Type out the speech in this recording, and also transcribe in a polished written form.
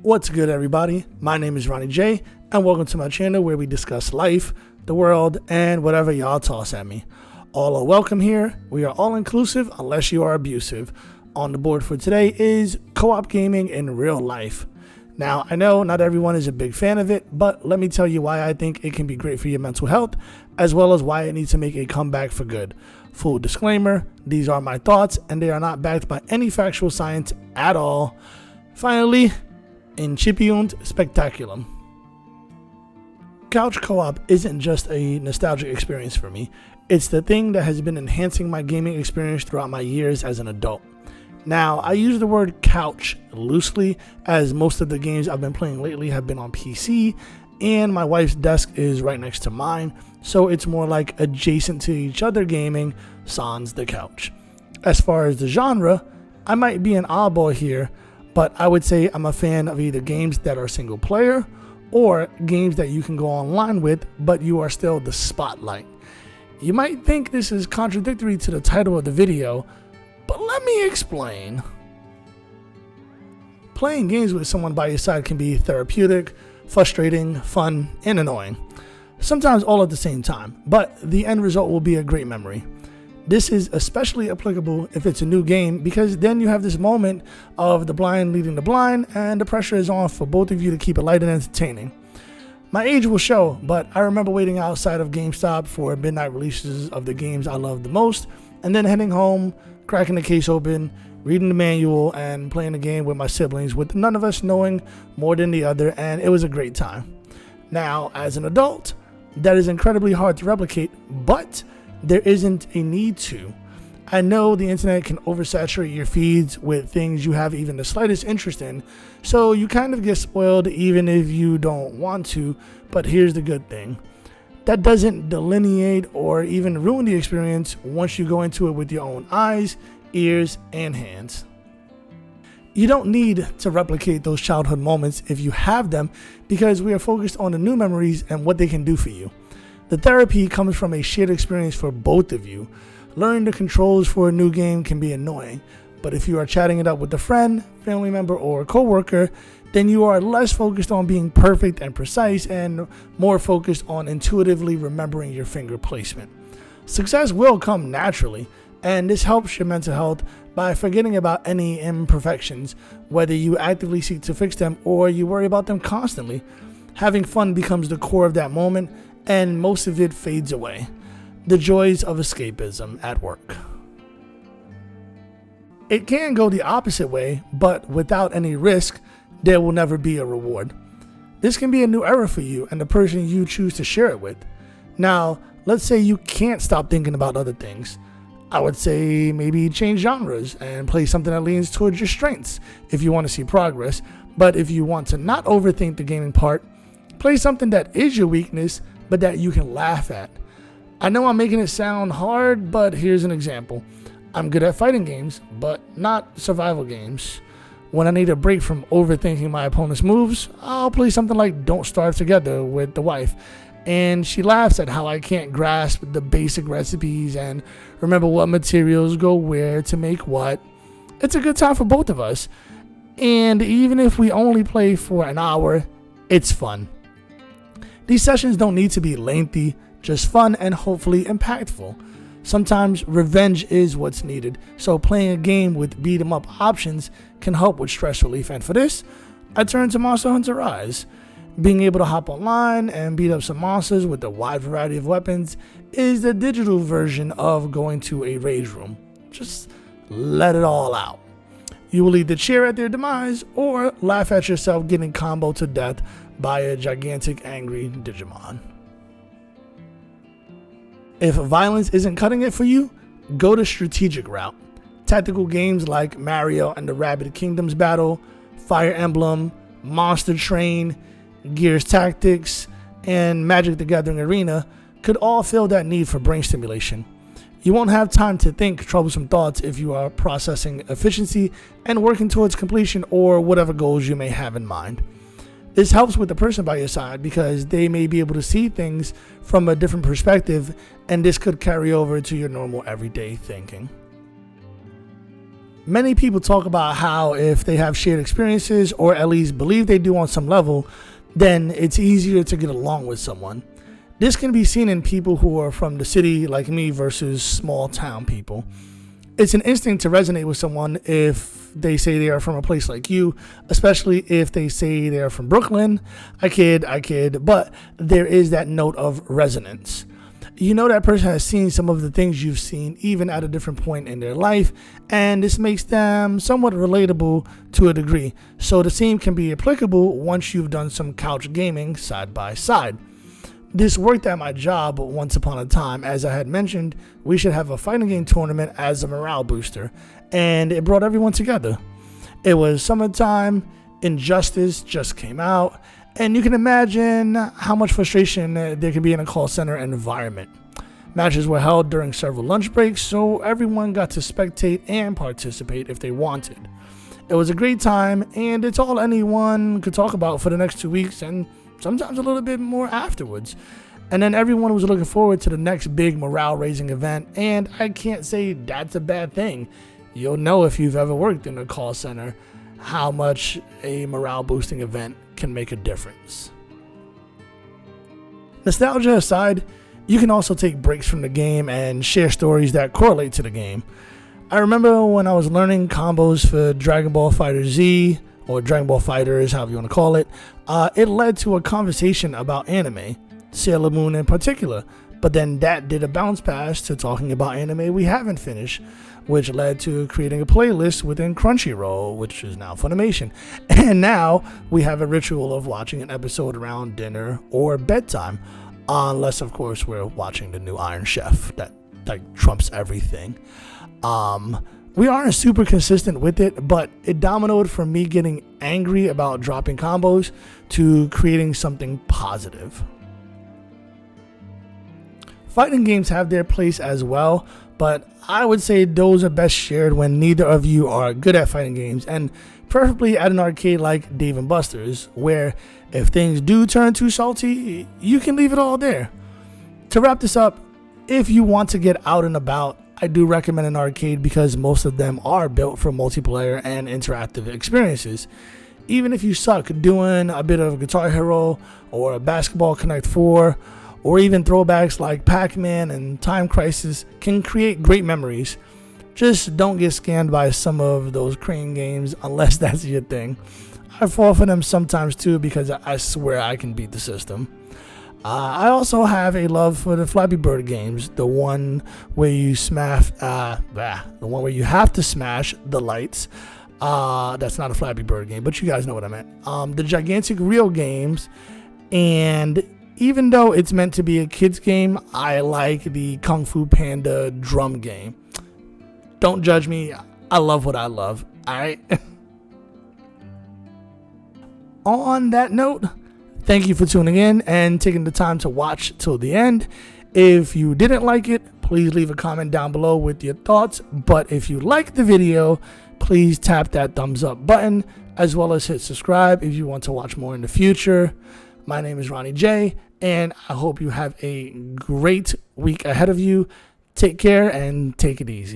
What's good, everybody? My name is Ronnie J, and welcome to my channel where we discuss life, the world, and whatever y'all toss at me. All are welcome here. We are all inclusive unless you are abusive. On the board for today is co-op gaming in real life. Now, I know not everyone is a big fan of it, but let me tell you why I think it can be great for your mental health, as well as why it needs to make a comeback for good. Full disclaimer, these are my thoughts, and they are not backed by any factual science at all. Finally, Incipiunt Spectaculum. Couch co-op isn't just a nostalgic experience for me. It's the thing that has been enhancing my gaming experience throughout my years as an adult. Now, I use the word couch loosely, as most of the games I've been playing lately have been on PC, and my wife's desk is right next to mine, so it's more like adjacent to each other gaming, sans the couch. As far as the genre, I might be an oddball here, but I would say I'm a fan of either games that are single player or games that you can go online with, but you are still the spotlight. You might think this is contradictory to the title of the video, but let me explain. Playing games with someone by your side can be therapeutic, frustrating, fun, and annoying. Sometimes all at the same time, but the end result will be a great memory. This is especially applicable if it's a new game, because then you have this moment of the blind leading the blind, and the pressure is on for both of you to keep it light and entertaining. My age will show, but I remember waiting outside of GameStop for midnight releases of the games I loved the most, and then heading home, cracking the case open, reading the manual, and playing the game with my siblings, with none of us knowing more than the other, and it was a great time. Now, as an adult, that is incredibly hard to replicate, but there isn't a need to. I know the internet can oversaturate your feeds with things you have even the slightest interest in, so you kind of get spoiled even if you don't want to, but here's the good thing. That doesn't delineate or even ruin the experience once you go into it with your own eyes, ears, and hands. You don't need to replicate those childhood moments if you have them, because we are focused on the new memories and what they can do for you. The therapy comes from a shared experience for both of you. Learning the controls for a new game can be annoying, but if you are chatting it up with a friend, family member, or a coworker, then you are less focused on being perfect and precise and more focused on intuitively remembering your finger placement. Success will come naturally, and this helps your mental health by forgetting about any imperfections, whether you actively seek to fix them or you worry about them constantly. Having fun becomes the core of that moment, and most of it fades away. The joys of escapism at work. It can go the opposite way, but without any risk, there will never be a reward. This can be a new era for you and the person you choose to share it with. Now, let's say you can't stop thinking about other things. I would say maybe change genres and play something that leans towards your strengths if you want to see progress. But if you want to not overthink the gaming part, play something that is your weakness, but that you can laugh at. I know I'm making it sound hard, but here's an example. I'm good at fighting games, but not survival games. When I need a break from overthinking my opponent's moves, I'll play something like Don't Starve Together with the wife, and she laughs at how I can't grasp the basic recipes and remember what materials go where to make what. It's a good time for both of us, and even if we only play for an hour, it's fun. These sessions don't need to be lengthy, just fun and hopefully impactful. Sometimes revenge is what's needed, so playing a game with beat 'em up options can help with stress relief, and for this, I turn to Monster Hunter Rise. Being able to hop online and beat up some monsters with a wide variety of weapons is the digital version of going to a rage room. Just let it all out. You will either cheer at their demise or laugh at yourself getting comboed to death by a gigantic angry Digimon. If violence isn't cutting it for you, go the strategic route. Tactical games like Mario and the Rabbids Kingdoms Battle, Fire Emblem, Monster Train, Gears Tactics, and Magic the Gathering Arena could all fill that need for brain stimulation. You won't have time to think troublesome thoughts if you are processing efficiency and working towards completion or whatever goals you may have in mind. This helps with the person by your side because they may be able to see things from a different perspective, and this could carry over to your normal everyday thinking. Many people talk about how if they have shared experiences, or at least believe they do on some level, then it's easier to get along with someone. This can be seen in people who are from the city like me versus small town people. It's an instinct to resonate with someone if they say they are from a place like you, especially if they say they're from Brooklyn. I kid, but there is that note of resonance. You know that person has seen some of the things you've seen, even at a different point in their life, and this makes them somewhat relatable to a degree. So the same can be applicable once you've done some couch gaming side by side. This worked at my job once upon a time. As I had mentioned, we should have a fighting game tournament as a morale booster, and it brought everyone together. It was summertime, Injustice just came out, and you can imagine how much frustration there can be in a call center environment. Matches were held during several lunch breaks, so everyone got to spectate and participate if they wanted. It was a great time, and it's all anyone could talk about for the next 2 weeks, and sometimes a little bit more afterwards. And then everyone was looking forward to the next big morale-raising event, and I can't say that's a bad thing. You'll know if you've ever worked in a call center how much a morale-boosting event can make a difference. Nostalgia aside, you can also take breaks from the game and share stories that correlate to the game. I remember when I was learning combos for Dragon Ball FighterZ, or Dragon Ball FighterZ, however you want to call it, it led to a conversation about anime, Sailor Moon in particular. But then that did a bounce pass to talking about anime we haven't finished, which led to creating a playlist within Crunchyroll, which is now Funimation. And now we have a ritual of watching an episode around dinner or bedtime, unless, of course, we're watching the new Iron Chef that trumps everything. We aren't super consistent with it, but it dominoed from me getting angry about dropping combos to creating something positive. Fighting games have their place as well, but I would say those are best shared when neither of you are good at fighting games, and preferably at an arcade like Dave & Buster's, where if things do turn too salty, you can leave it all there. To wrap this up, if you want to get out and about, I do recommend an arcade because most of them are built for multiplayer and interactive experiences. Even if you suck, doing a bit of Guitar Hero or a Basketball Connect 4 or even throwbacks like Pac-Man and Time Crisis can create great memories. Just don't get scammed by some of those crane games unless that's your thing. I fall for them sometimes too because I swear I can beat the system. I also have a love for the Flappy Bird games, the one where you have to smash the lights. That's not a Flappy Bird game, but you guys know what I meant. The Gigantic Reel games, and even though it's meant to be a kid's game, I like the Kung Fu Panda drum game. Don't judge me. I love what I love. On that note, thank you for tuning in and taking the time to watch till the end. If you didn't like it, please leave a comment down below with your thoughts. But if you liked the video, please tap that thumbs up button, as well as hit subscribe if you want to watch more in the future. My name is Ronnie J, and I hope you have a great week ahead of you. Take care and take it easy.